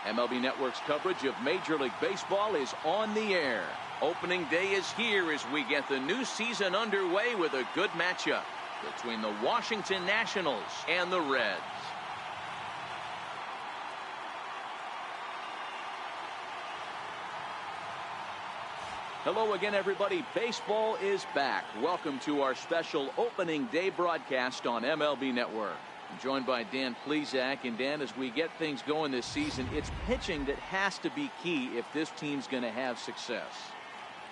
MLB Network's coverage of Major League Baseball is on the air. Opening day is here as we get the new season underway with a good matchup between the Washington Nationals and the Reds. Hello again, everybody. Baseball is back. Welcome to our special opening day broadcast on MLB Network. I'm joined by Dan Plesac. And Dan, as we get things going this season, it's pitching that has to be key if this team's going to have success.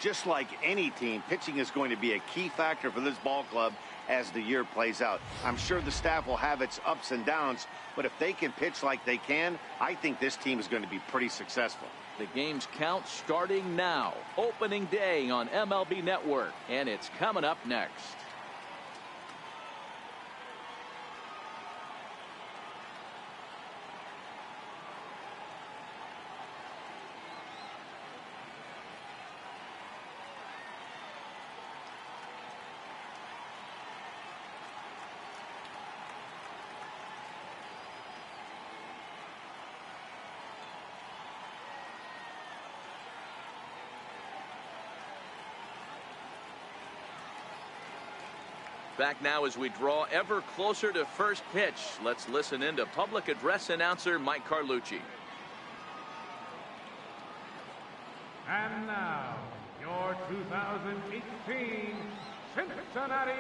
Just like any team, pitching is going to be a key factor for this ball club as the year plays out. I'm sure the staff will have its ups and downs, but if they can pitch like they can, I think this team is going to be pretty successful. The game's count starting now. Opening day on MLB Network, and it's coming up next. Back now as we draw ever closer to first pitch. Let's listen in to public address announcer Mike Carlucci. And now, your 2018 Cincinnati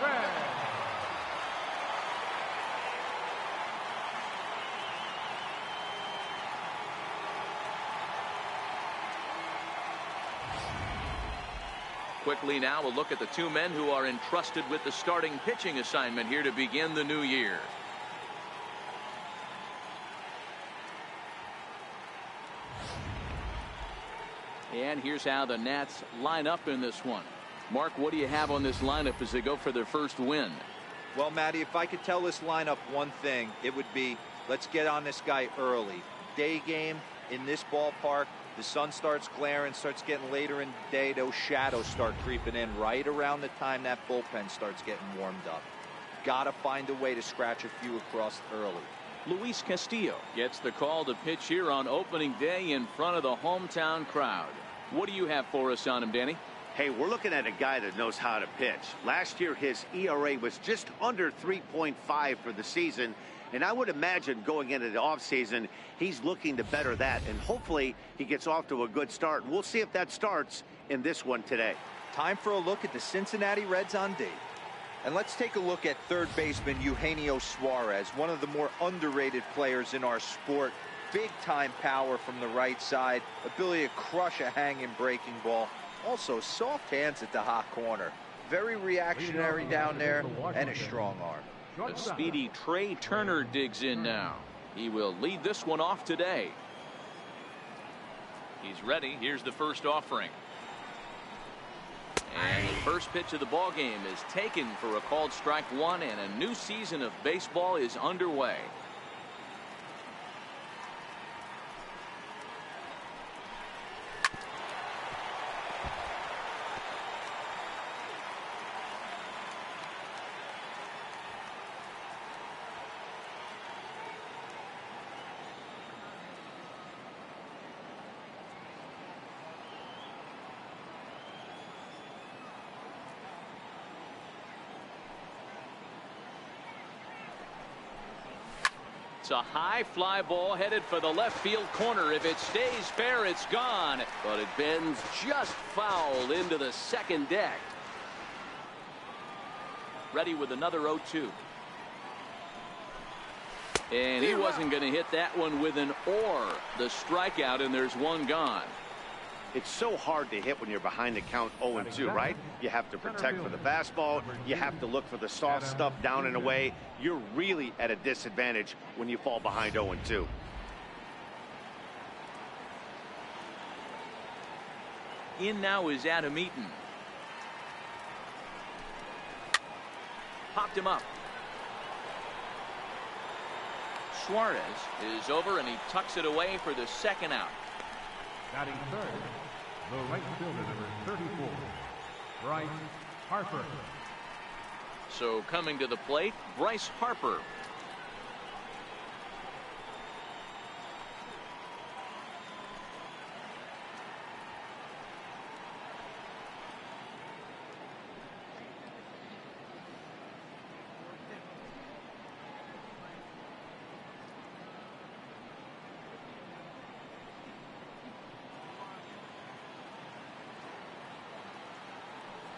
Reds. Quickly now, a look at the two men who are entrusted with the starting pitching assignment here to begin the new year. And here's how the Nats line up in this one. Mark, what do you have on this lineup as they go for their first win? Well, Matty, if I could tell this lineup one thing, it would be let's get on this guy early. Day game in this ballpark. The sun starts glaring, starts getting later in the day. Those shadows start creeping in right around the time that bullpen starts getting warmed up. Got to find a way to scratch a few across early. Luis Castillo gets the call to pitch here on opening day in front of the hometown crowd. What do you have for us on him, Danny? Hey, we're looking at a guy that knows how to pitch. Last year, his ERA was just under 3.5 for the season. And I would imagine going into the offseason, he's looking to better that. And hopefully he gets off to a good start. We'll see if that starts in this one today. Time for a look at the Cincinnati Reds on D. And let's take a look at third baseman Eugenio Suarez, one of the more underrated players in our sport. Big time power from the right side, ability to crush a hanging breaking ball. Also soft hands at the hot corner. Very reactionary down there and a strong arm. The speedy Trey Turner digs in now. He will lead this one off today. He's ready. Here's the first offering. And the first pitch of the ball game is taken for a called strike one, and a new season of baseball is underway. It's a high fly ball headed for the left field corner. If it stays fair, it's gone. But it bends just foul into the second deck. Ready with another 0-2. And he wasn't going to hit that one with an or. The strikeout, and there's one gone. It's so hard to hit when you're behind the count 0-2, right? You have to protect for the fastball. You have to look for the soft stuff down and away. You're really at a disadvantage when you fall behind 0-2. In now is Adam Eaton. Popped him up. Suarez is over, and he tucks it away for the second out. Batting third, the right fielder, number 34, Bryce Harper. So coming to the plate, Bryce Harper.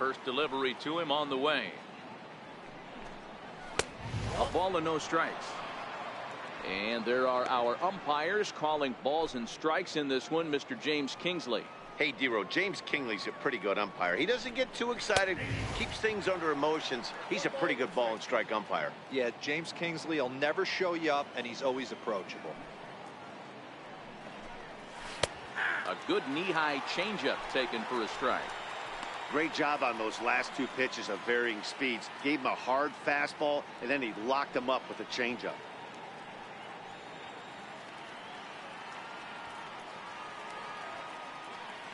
First delivery to him on the way. A ball and no strikes. And there are our umpires calling balls and strikes in this one. Mr. James Kingsley. Hey, D-Row, James Kingley's a pretty good umpire. He doesn't get too excited, keeps things under emotions. He's a pretty good ball and strike umpire. Yeah, James Kingsley will never show you up, and he's always approachable. A good knee-high changeup taken for a strike. Great job on those last two pitches of varying speeds. Gave him a hard fastball, and then he locked him up with a changeup.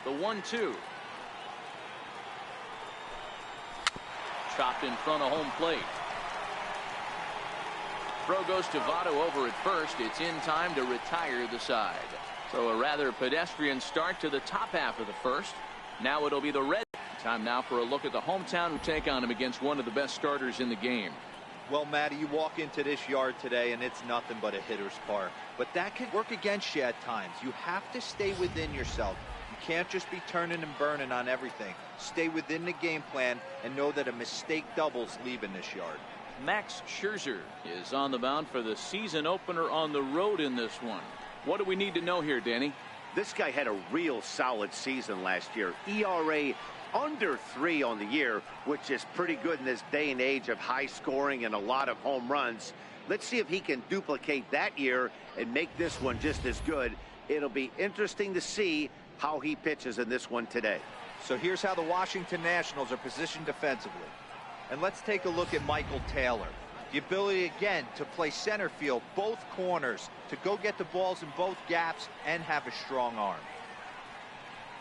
The 1-2. Chopped in front of home plate. Throw goes to Votto over at first. It's in time to retire the side. So a rather pedestrian start to the top half of the first. Now it'll be the Red. Time now for a look at the hometown who take on him against one of the best starters in the game. Well, Matty, you walk into this yard today and it's nothing but a hitter's park. But that can work against you at times. You have to stay within yourself. You can't just be turning and burning on everything. Stay within the game plan and know that a mistake doubles leaving this yard. Max Scherzer is on the mound for the season opener on the road in this one. What do we need to know here, Danny? This guy had a real solid season last year. ERA under 3 on the year, which is pretty good in this day and age of high scoring and a lot of home runs. Let's see if he can duplicate that year and make this one just as good. It'll be interesting to see how he pitches in this one today. So here's how the Washington Nationals are positioned defensively. And let's take a look at Michael Taylor. The ability again to play center field, both corners, to go get the balls in both gaps and have a strong arm.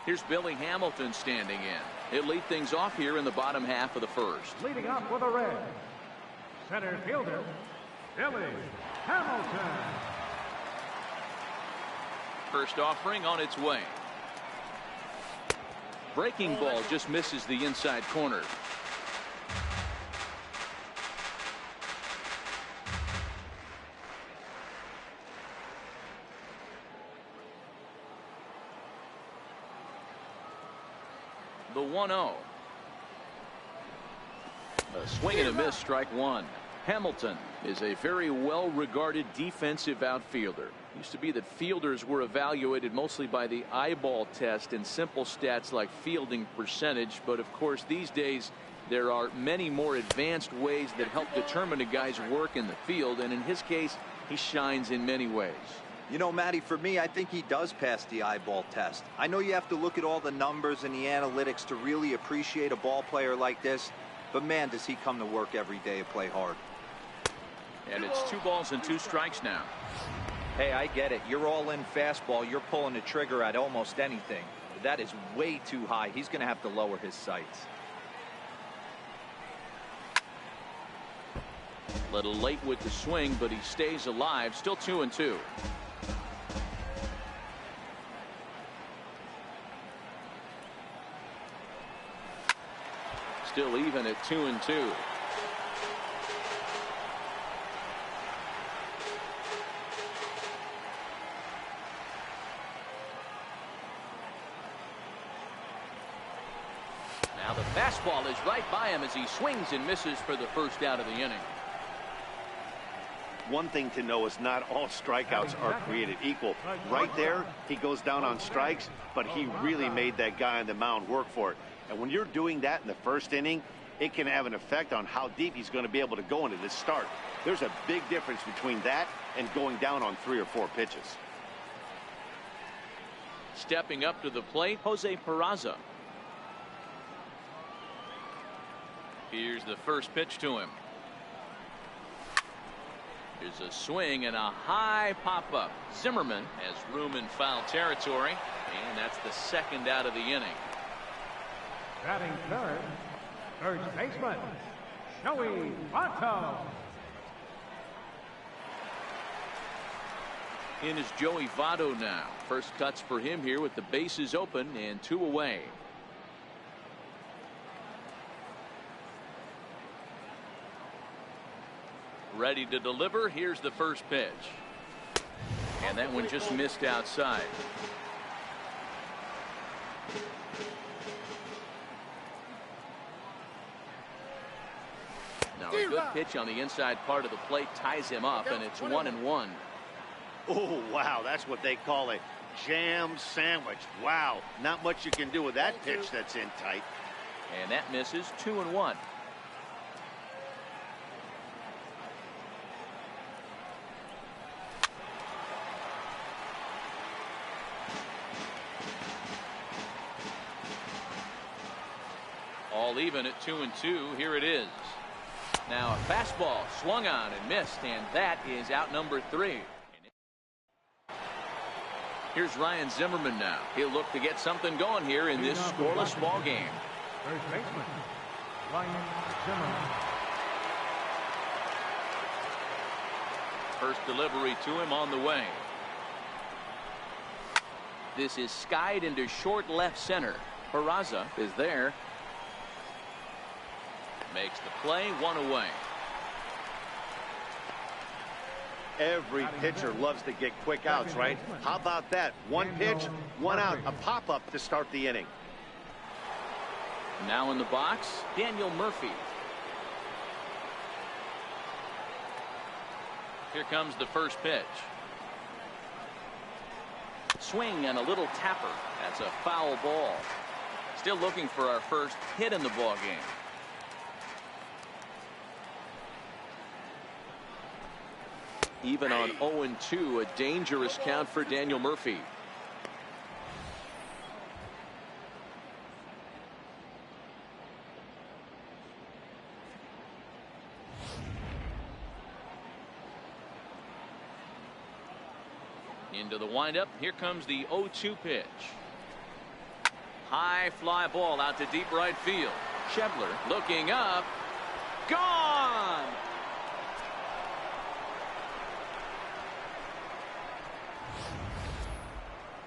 Here's Billy Hamilton standing in. He'll lead things off here in the bottom half of the first. Leading up for the Reds, center fielder, Billy Hamilton. First offering on its way. Breaking ball just misses the inside corner. The 1-0. A swing and a miss, strike one. Hamilton is a very well-regarded defensive outfielder. Used to be that fielders were evaluated mostly by the eyeball test and simple stats like fielding percentage, but of course these days there are many more advanced ways that help determine a guy's work in the field, and in his case he shines in many ways. You know, Matty, for me, I think he does pass the eyeball test. I know you have to look at all the numbers and the analytics to really appreciate a ball player like this, but man, does he come to work every day and play hard. And it's 2 balls and 2 strikes now. Hey, I get it. You're all in fastball. You're pulling the trigger at almost anything. That is way too high. He's going to have to lower his sights. Little late with the swing, but he stays alive. Still 2-2. Still even at 2-2. Now the fastball is right by him as he swings and misses for the first out of the inning. One thing to know is not all strikeouts are created equal. Right there, he goes down on strikes, but he really made that guy on the mound work for it. And when you're doing that in the first inning, it can have an effect on how deep he's going to be able to go into this start. There's a big difference between that and going down on 3 or 4 pitches. Stepping up to the plate, Jose Peraza. Here's the first pitch to him. Here's a swing and a high pop-up. Zimmerman has room in foul territory, and that's the second out of the inning. Batting third, first baseman, Joey Votto. In is Joey Votto now. First cuts for him here with the bases open and 2 away. Ready to deliver. Here's the first pitch. And that one just missed outside. Now a good pitch on the inside part of the plate ties him up, and it's 1-1. Oh, wow, that's what they call a jam sandwich. Wow, not much you can do with that pitch that's in tight. And that misses. 2-1. All even at 2-2. Here it is. Now a fastball swung on and missed, and that is out number 3. Here's Ryan Zimmerman now. He'll look to get something going here in this scoreless ball game. First baseman, Ryan Zimmerman. First delivery to him on the way. This is skied into short left center. Peraza is there. Makes the play, 1 away. Every pitcher loves to get quick outs, right? How about that? One pitch, one out, a pop-up to start the inning. Now in the box, Daniel Murphy. Here comes the first pitch. Swing and a little tapper. That's a foul ball. Still looking for our first hit in the ball game. Even on 0-2, a dangerous count for Daniel Murphy. Into the windup. Here comes the 0-2 pitch. High fly ball out to deep right field. Shebler looking up. Gone!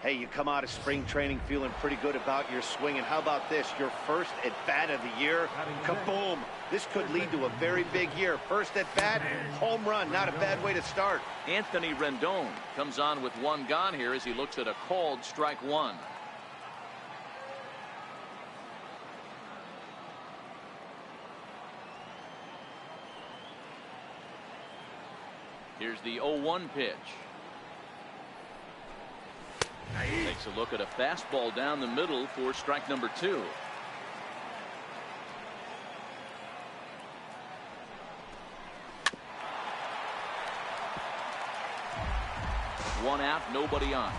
Hey, you come out of spring training feeling pretty good about your swing, and how about this? Your first at bat of the year, kaboom! This could lead to a very big year. First at bat, home run. Not a bad way to start. Anthony Rendon comes on with 1 gone here as he looks at a called strike 1. Here's the 0-1 pitch. Takes a look at a fastball down the middle for strike number 2. One out, nobody on.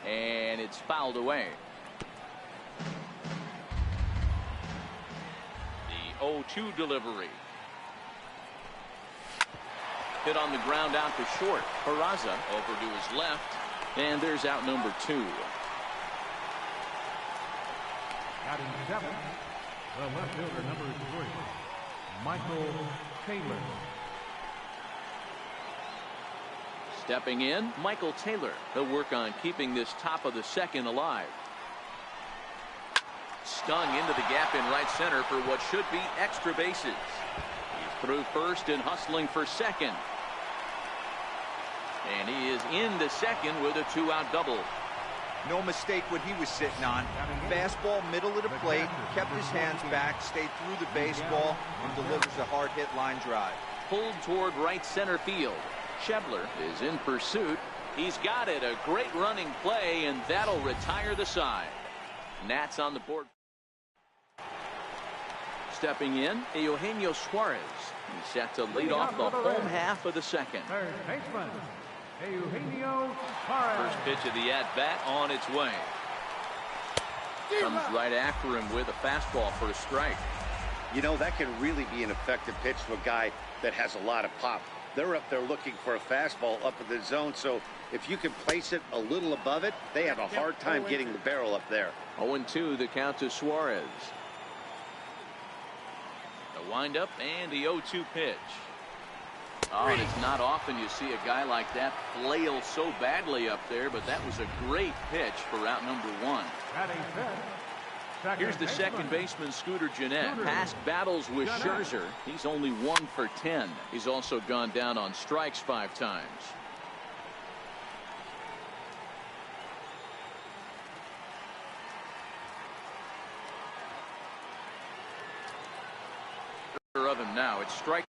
And it's fouled away. The 0-2 delivery. Hit on the ground out to short. Peraza over to his left. And there's out number 2. Batting 7, the left fielder, number 3, Michael Taylor. Stepping in, Michael Taylor. He'll work on keeping this top of the second alive. Stung into the gap in right center for what should be extra bases. He's through first and hustling for second. And he is into second with a 2-out double. No mistake what he was sitting on. Fastball middle of the plate, kept his hands back, stayed through the baseball, and delivers a hard hit line drive. Pulled toward right center field. Shebler is in pursuit. He's got it. A great running play, and that'll retire the side. Nats on the board. Stepping in, Eugenio Suarez. He's set to lead off the home half of the second. Third baseman, Eugenio Suarez. First pitch of the at-bat on its way. Comes right after him with a fastball for a strike. You know, that can really be an effective pitch to a guy that has a lot of pop. They're up there looking for a fastball up in the zone, so if you can place it a little above it, they have a hard time getting the barrel up there. 0-2 the count to Suarez. The windup and the 0-2 pitch. Oh, and it's not often you see a guy like that flail so badly up there, but that was a great pitch for out number 1. Here's the second baseman, Scooter Gennett. Past battles with Scherzer, he's only 1 for 10. He's also gone down on strikes 5 times. of him now. It's strike